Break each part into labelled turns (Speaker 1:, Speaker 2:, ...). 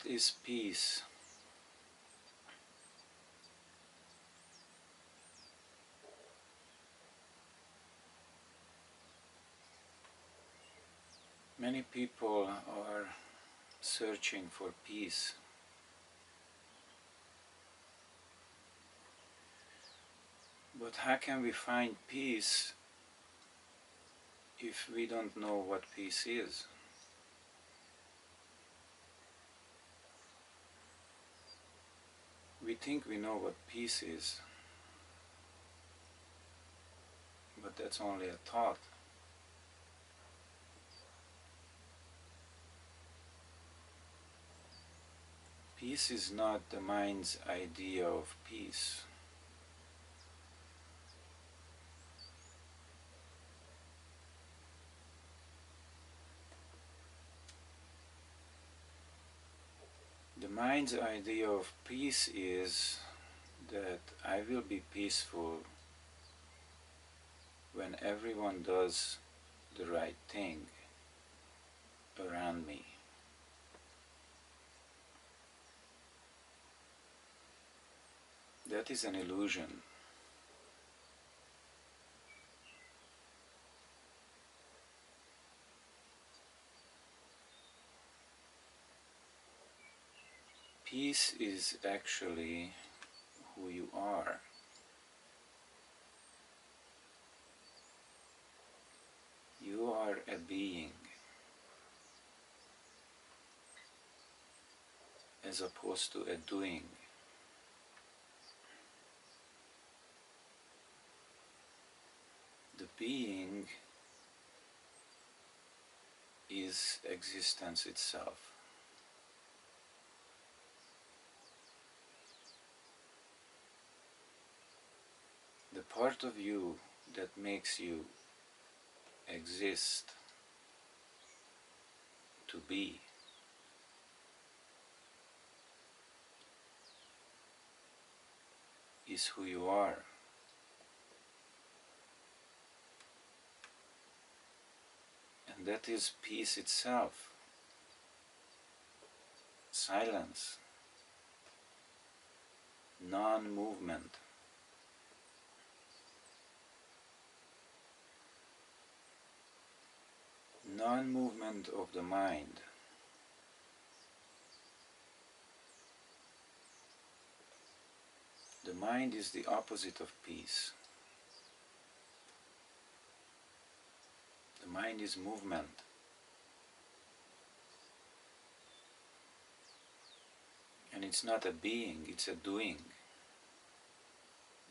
Speaker 1: What is peace? Many people are searching for peace. But how can we find peace if we don't know what peace is? We think we know what peace is, but that's only a thought. Peace is not the mind's idea of peace. The mind's idea of peace is that I will be peaceful when everyone does the right thing around me. That is an illusion. Peace is actually who you are. You are a being, as opposed to a doing. The being is existence itself. The part of you that makes you exist, to be, is who you are. And that is peace itself. Silence, non-movement. Non-movement of the mind. The mind is the opposite of peace. The mind is movement. And it's not a being, it's a doing.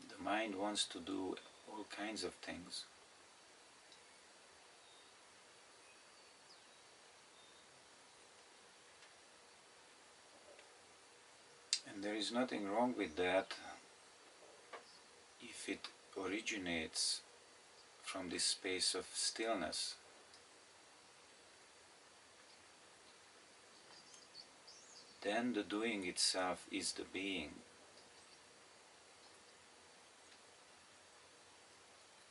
Speaker 1: The mind wants to do all kinds of things. And there is nothing wrong with that if it originates from this space of stillness. Then the doing itself is the being.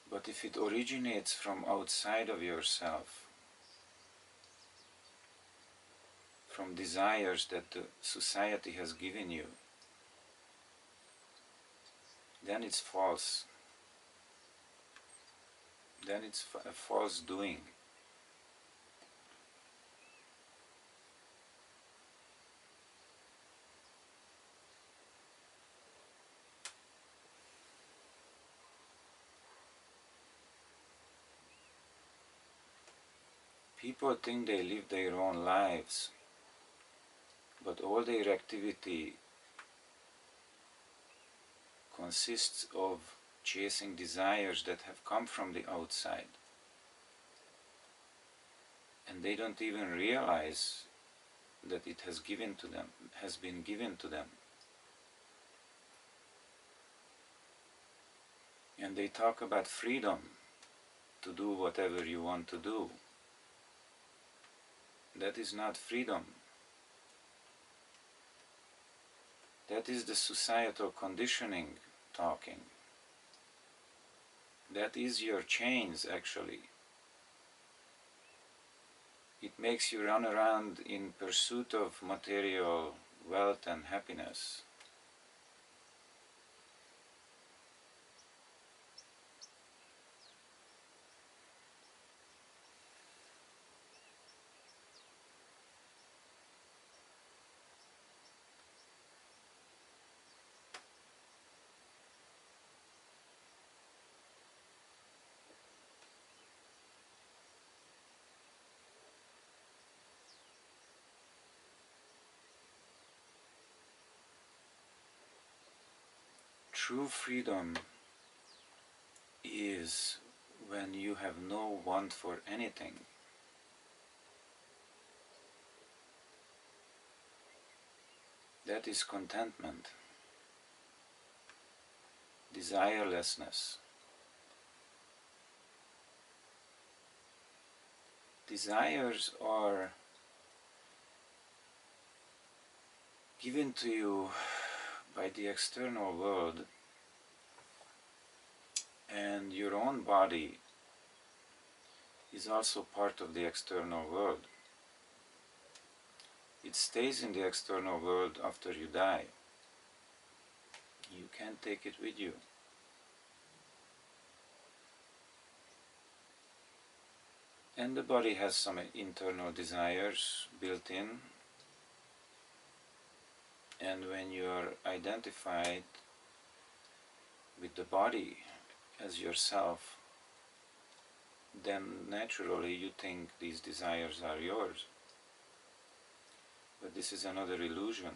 Speaker 1: But if it originates from outside of yourself, from desires that the society has given you, then it's false. Then it's a false doing. People think they live their own lives, but all their activity consists of chasing desires that have come from the outside. And they don't even realize that it has been given to them. And they talk about freedom to do whatever you want to do. That is not freedom. That is the societal conditioning talking. That is your chains, actually. It makes you run around in pursuit of material wealth and happiness. True freedom is when you have no want for anything. That is contentment, desirelessness. Desires are given to you by the external world, and your own body is also part of the external world. It stays in the external world after you die. You can't take it with you. And the body has some internal desires built in, and when you are identified with the body as yourself, then naturally you think these desires are yours. But this is another illusion.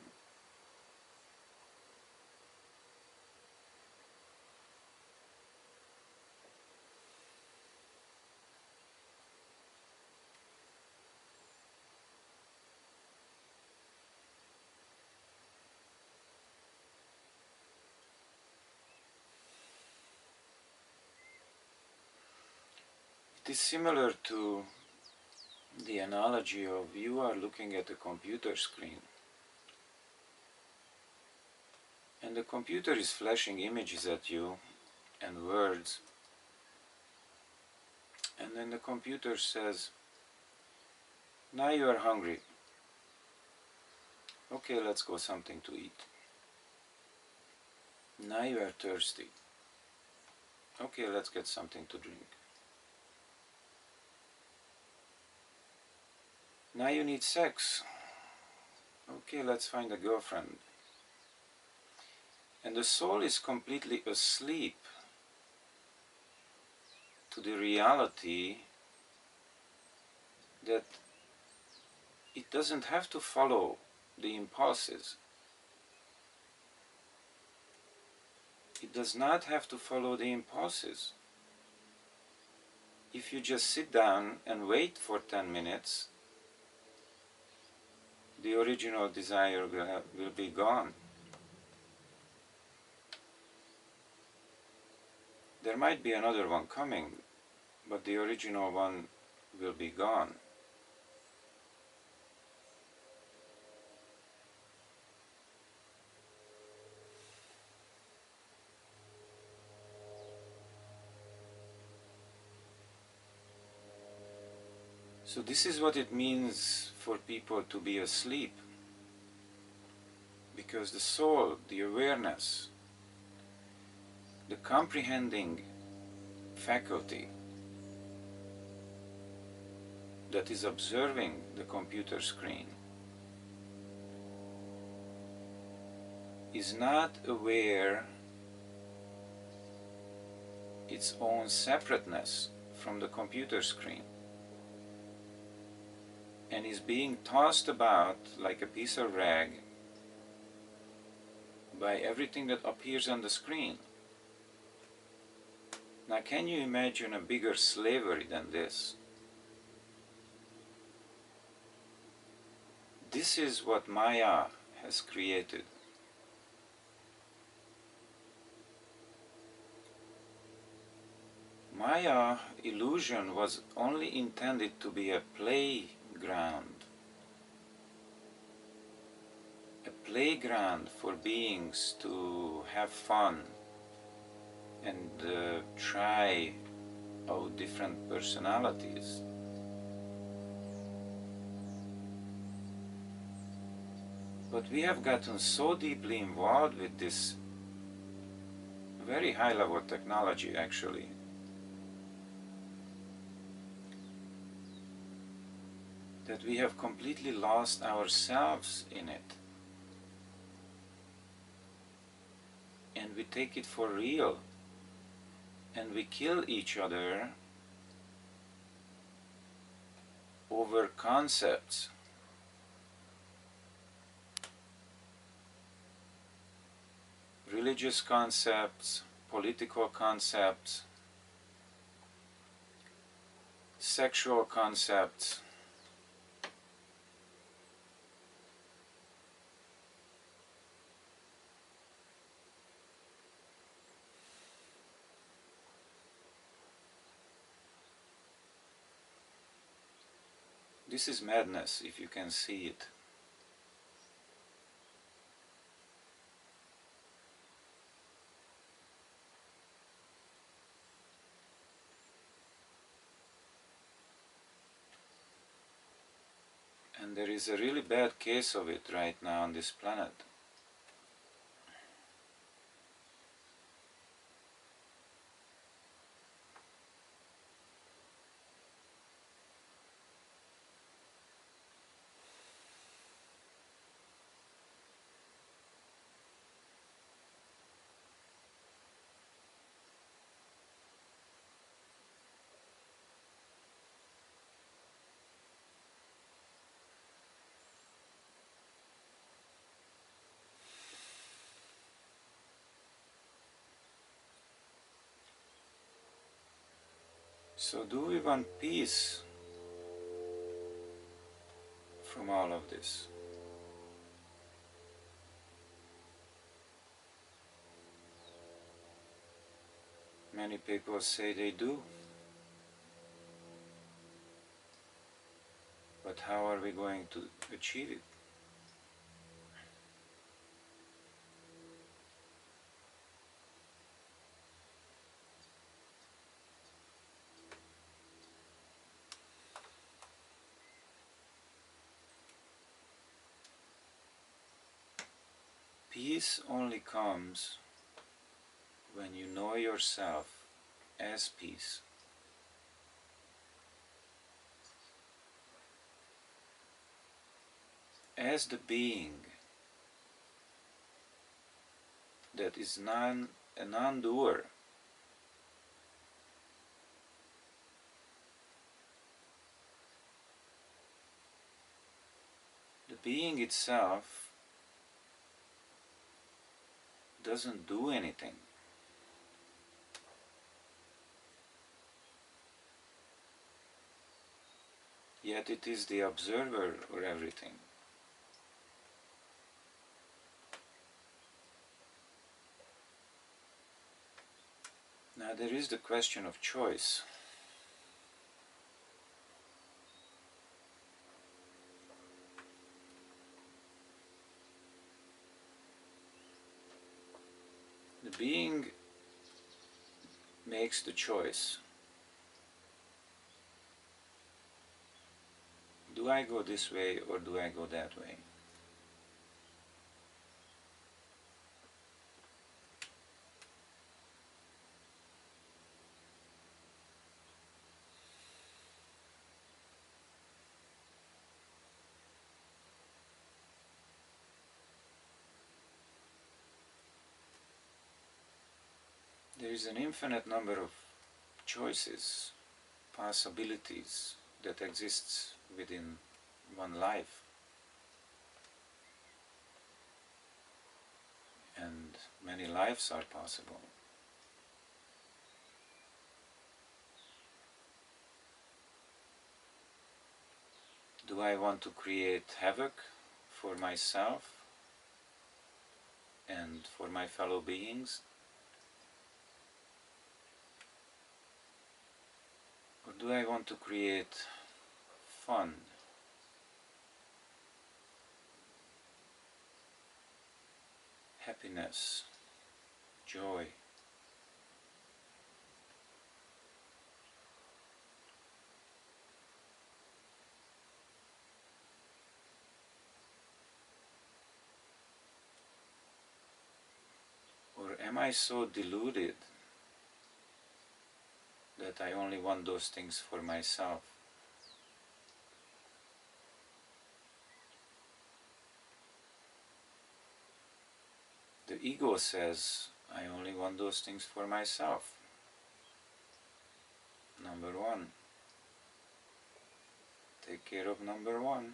Speaker 1: It is similar to the analogy of you are looking at a computer screen, and the computer is flashing images at you and words, and then the computer says, now you are hungry. Okay, let's go something to eat. Now you are thirsty. Okay, let's get something to drink. Now you need sex. Okay, let's find a girlfriend. And the soul is completely asleep to the reality that it doesn't have to follow the impulses. It does not have to follow the impulses. If you just sit down and wait for 10 minutes, the original desire will be gone. There might be another one coming, but the original one will be gone. So this is what it means for people to be asleep, because the soul, the awareness, the comprehending faculty that is observing the computer screen is not aware its own separateness from the computer screen, and is being tossed about like a piece of rag by everything that appears on the screen. Now, can you imagine a bigger slavery than this? This is what Maya has created. Maya illusion was only intended to be a playground. A playground for beings to have fun and try out different personalities. But we have gotten so deeply involved with this very high level technology actually, that we have completely lost ourselves in it. And we take it for real. And we kill each other over concepts. Religious concepts, political concepts, sexual concepts. This is madness, if you can see it. And there is a really bad case of it right now on this planet. So do we want peace from all of this? Many people say they do. But how are we going to achieve it? Peace only comes when you know yourself as peace. As the being that is a non-doer. The being itself doesn't do anything. Yet it is the observer of everything. Now there is the question of choice. The being makes the choice. Do I go this way or do I go that way? There is an infinite number of choices, possibilities that exists within one life. And many lives are possible. Do I want to create havoc for myself and for my fellow beings? Or do I want to create fun, happiness, joy? am I so deluded that I only want those things for myself? The ego says, I only want those things for myself. Number one. Take care of number one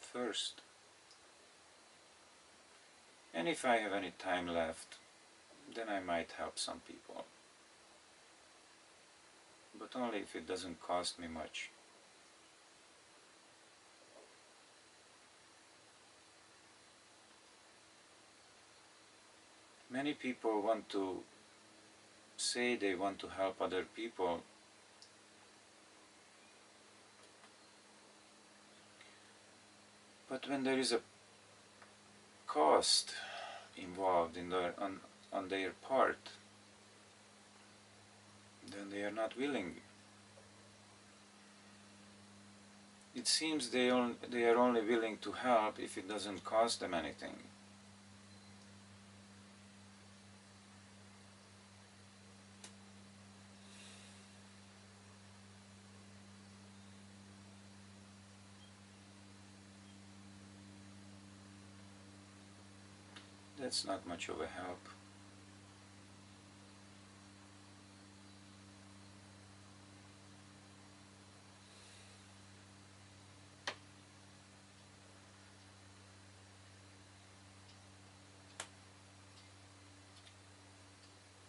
Speaker 1: first. And if I have any time left, then I might help some people. But only if it doesn't cost me much. Many people want to say they want to help other people, but when there is a cost involved in on their part, then they are not willing. It seems they are only willing to help if it doesn't cost them anything. That's not much of a help.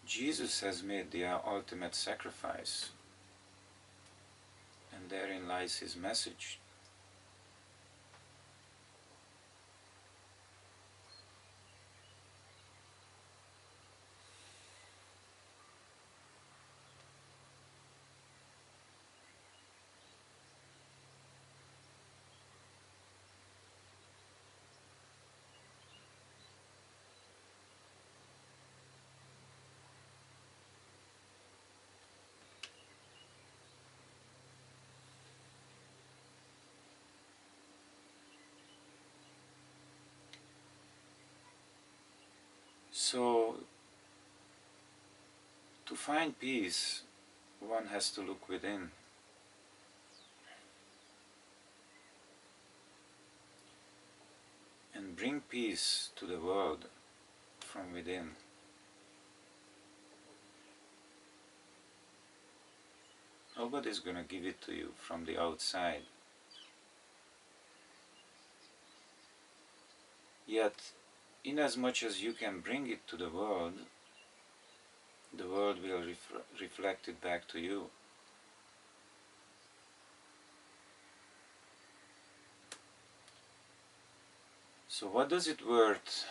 Speaker 1: Jesus has made the ultimate sacrifice, and therein lies his message. So, to find peace, one has to look within. And bring peace to the world from within. Nobody's going to give it to you from the outside. Yet, inasmuch as you can bring it to the world will reflect it back to you. So what does it worth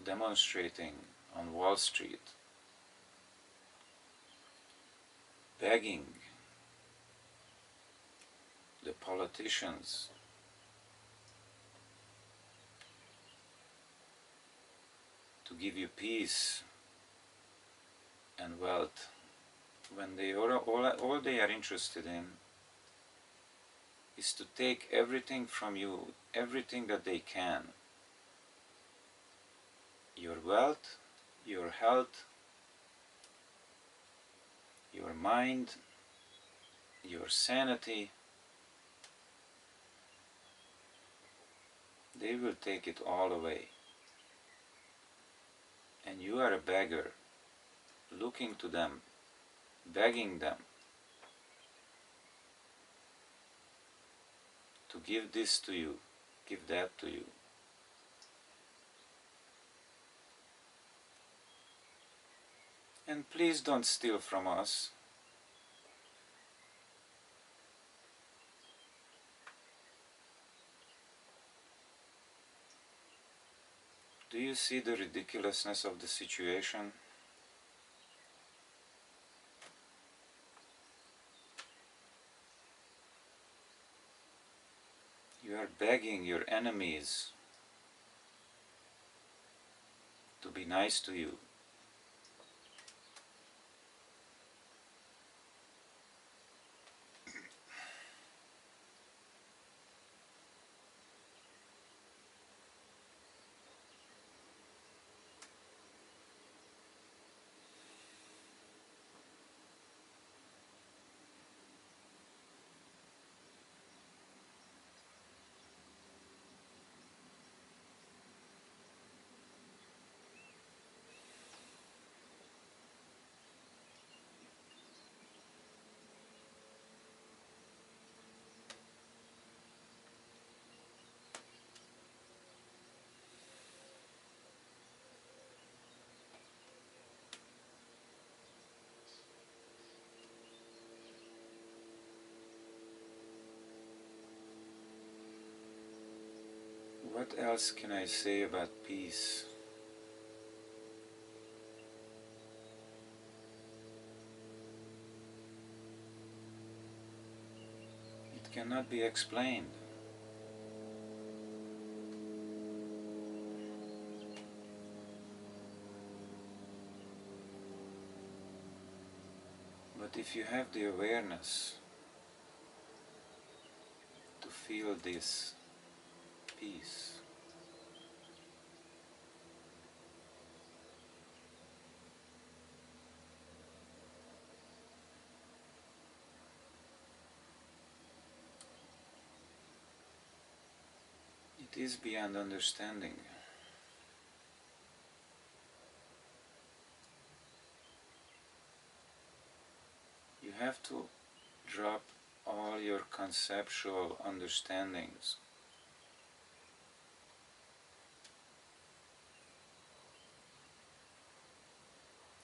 Speaker 1: demonstrating on Wall Street, begging the politicians to give you peace and wealth, when all they are interested in is to take everything from you, everything that they can. Your wealth, your health, your mind, your sanity. They will take it all away. And you are a beggar, looking to them, begging them to give this to you, give that to you. And please don't steal from us. Do you see the ridiculousness of the situation? You are begging your enemies to be nice to you. What else can I say about peace? It cannot be explained. But if you have the awareness to feel this peace, it is beyond understanding. You have to drop all your conceptual understandings.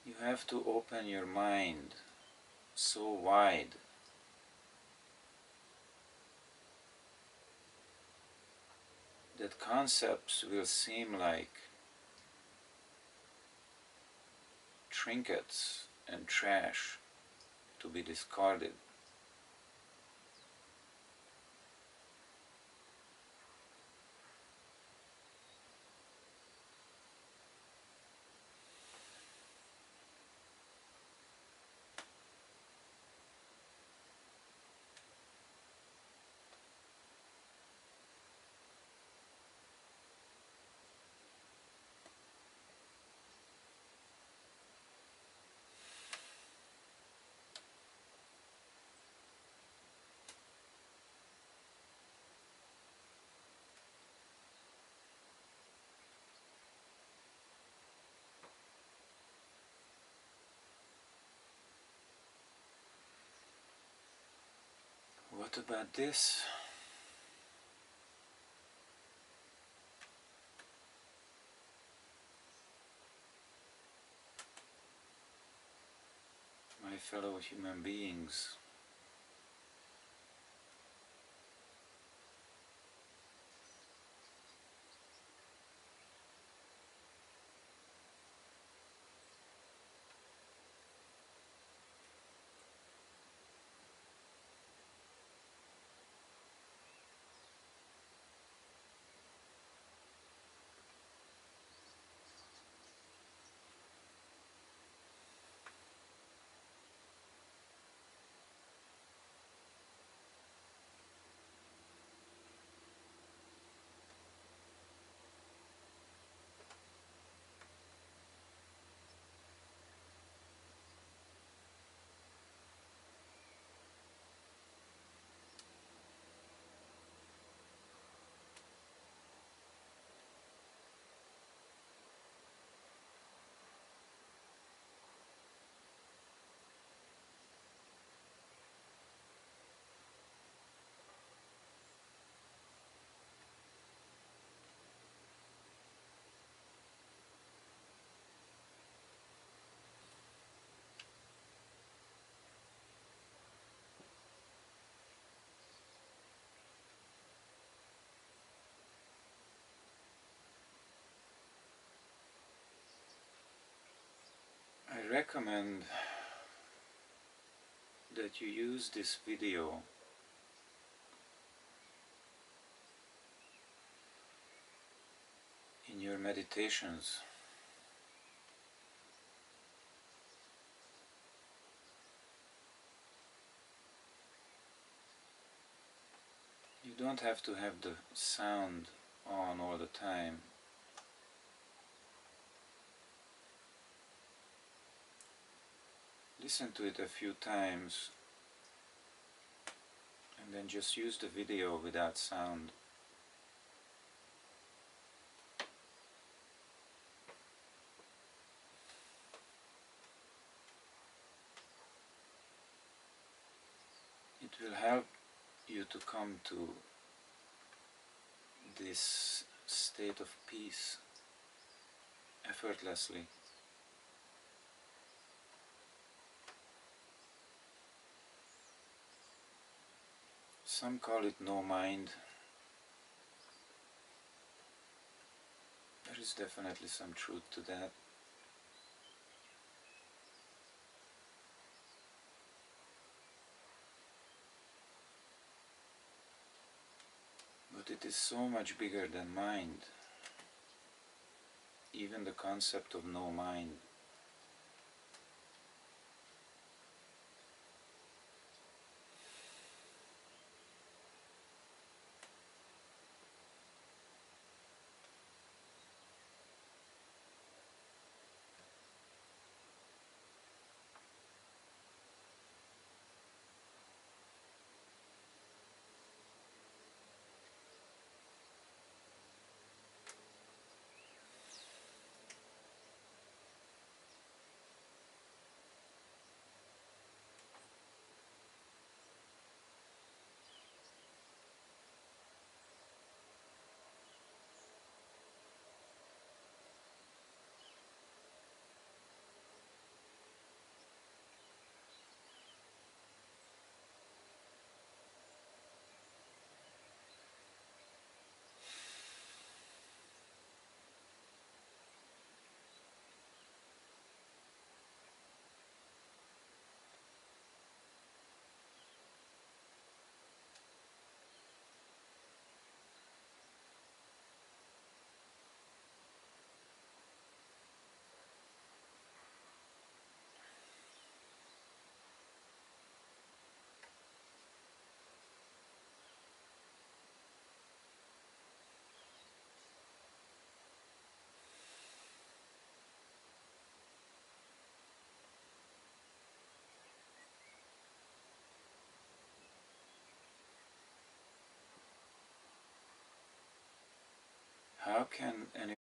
Speaker 1: You have to open your mind so wide that concepts will seem like trinkets and trash to be discarded. What about this? My fellow human beings, I recommend that you use this video in your meditations. You don't have to have the sound on all the time. Listen to it a few times and then just use the video without sound. It will help you to come to this state of peace effortlessly. Some call it no mind. is definitely some truth to that. But it is so much bigger than mind. Even the concept of no mind. How can any